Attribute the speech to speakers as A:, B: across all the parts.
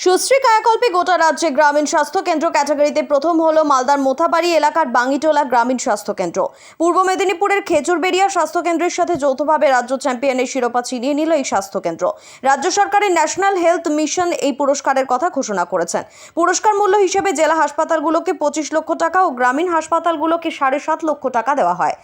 A: সুশ্রী কায়াকল্পে গোটা রাজ্যে গ্রামীণ স্বাস্থ্য কেন্দ্র ক্যাটাগরিতে প্রথম হলো মালদার মোথাবাড়ি এলাকার বাঙ্গিটোলা গ্রামীণ স্বাস্থ্য কেন্দ্র। পূর্ব মেদিনীপুরের খেজুরবেড়িয়া স্বাস্থ্য কেন্দ্রের সাথে যৌথভাবে রাজ্য চ্যাম্পিয়নের শিরোপা ছিনিয়ে নিল এই স্বাস্থ্য কেন্দ্র। রাজ্য সরকারের ন্যাশনাল হেলথ মিশন এই পুরস্কারের কথা ঘোষণা করেছেন। পুরস্কার মূল্য হিসেবে জেলা হাসপাতালগুলোকে 25 লক্ষ টাকা ও গ্রামীণ হাসপাতালগুলোকে 7.5 লক্ষ টাকা দেওয়া হয়।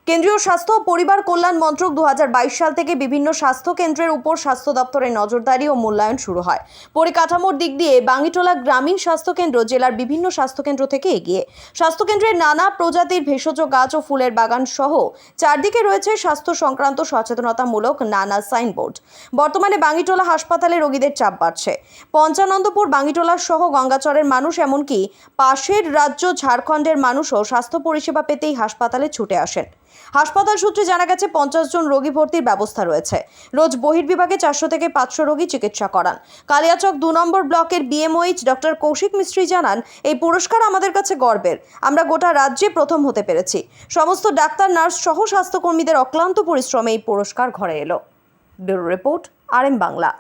A: কেন্দ্রীয় স্বাস্থ্য ও পরিবার কল্যাণ মন্ত্রক 2022 সাল থেকে বিভিন্ন স্বাস্থ্য কেন্দ্রের উপর স্বাস্থ্য দপ্তরের নজরদারি ও মূল্যায়ন শুরু হয়। পরিকাঠামোর দিক দিয়ে বাঙ্গিটোলা গ্রামীণ স্বাস্থ্য কেন্দ্র জেলার বিভিন্ন স্বাস্থ্য কেন্দ্র থেকে এগিয়ে। স্বাস্থ্য কেন্দ্রের নানা প্রজাতির ভেষজ গাছ ও ফুলের বাগান সহ চারদিকে রয়েছে স্বাস্থ্য সংক্রান্ত সচেতনতামূলক নানা সাইনবোর্ড। বর্তমানে বাঙ্গিটোলা হাসপাতালে রোগীদের চাপ বাড়ছে। পঞ্চানন্দপুর, বাঙ্গিটোলা সহ গঙ্গাচরের মানুষ, এমনকি পাশের রাজ্য ঝাড়খণ্ডের মানুষও স্বাস্থ্য পরিষেবা পেতেই হাসপাতালে ছুটে আসেন। হাসপাতাল সূত্রে জানা গেছে 50 জন রোগী ভর্তির ব্যবস্থা রয়েছে। রোজ বহির্বিভাগে 400 থেকে 500 রোগী চিকিৎসা করান। কালিয়াচক 2 নম্বর ব্লকের বিএমওইচ ডক্টর কৌশিক মিস্ত্রি জানান, এই পুরস্কার আমাদের কাছে গর্বের। আমরা গোটা রাজ্যে প্রথম হতে পেরেছি। সমস্ত ডাক্তার, নার্স সহ স্বাস্থ্যকর্মীদের অক্লান্ত পরিশ্রমে এই পুরস্কার ঘরে এলো। Bureau report, RM Bangla.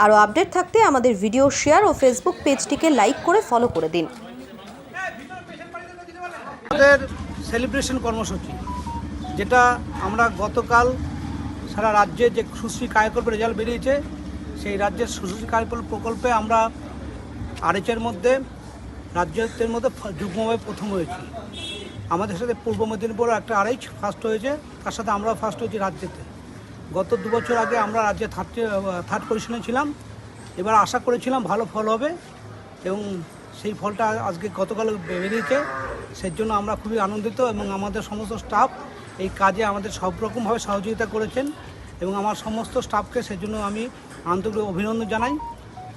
A: আরও আপডেট থাকতে আমাদের ভিডিও শেয়ার ও ফেসবুক পেজটিকে লাইক করে ফলো করে দিন।
B: আমাদের সেলিব্রেশন কর্মসূচি, যেটা আমরা গতকাল সারা রাজ্যে যে সুশ্রী কায়াকল্পের রেজাল্ট বেরিয়েছে, সেই রাজ্যের সুশ্রী কায়াকল্প প্রকল্পে আমরা RH-এর মধ্যে রাজ্যের মধ্যে যুগ্মভাবে প্রথম হয়েছি। আমাদের সাথে পূর্ব মেদিনীপুরের একটা RH ফার্স্ট হয়েছে, তার সাথে আমরাও ফার্স্ট হয়েছি রাজ্যেতে। গত 2 বছর আগে আমরা রাজ্যে থার্ড পজিশনে ছিলাম। এবার আশা করেছিলাম ভালো ফল হবে এবং সেই ফলটা আজকে গতকাল বেরিয়েছে। সেই জন্য আমরা খুবই আনন্দিত এবং আমাদের সমস্ত স্টাফ এই কাজে আমাদের সব রকমভাবে সহযোগিতা করেছেন এবং আমার সমস্ত স্টাফকে সেই জন্য আমি আন্তরিক অভিনন্দন জানাই।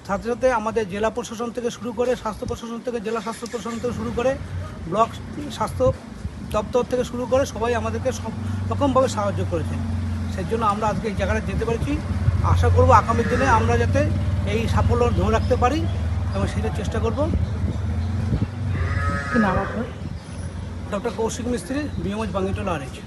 B: সাথে সাথে আমাদের জেলা প্রশাসন থেকে শুরু করে, স্বাস্থ্য প্রশাসন থেকে, জেলা স্বাস্থ্য প্রশাসন থেকে শুরু করে, ব্লক স্বাস্থ্য দপ্তর থেকে শুরু করে সবাই আমাদেরকে সব রকমভাবে সাহায্য করেছেন। সেই জন্য আমরা আজকে এই জায়গাটা যেতে পেরেছি। আশা করব আগামী দিনে আমরা যাতে এই সাফল্য ধরে রাখতে পারি এবং সেটা চেষ্টা করব।
C: কি নাম আপনার?
B: ডক্টর কৌশিক মিস্ত্রি, বিএমওইচ বাঙ্গিটোলা RH।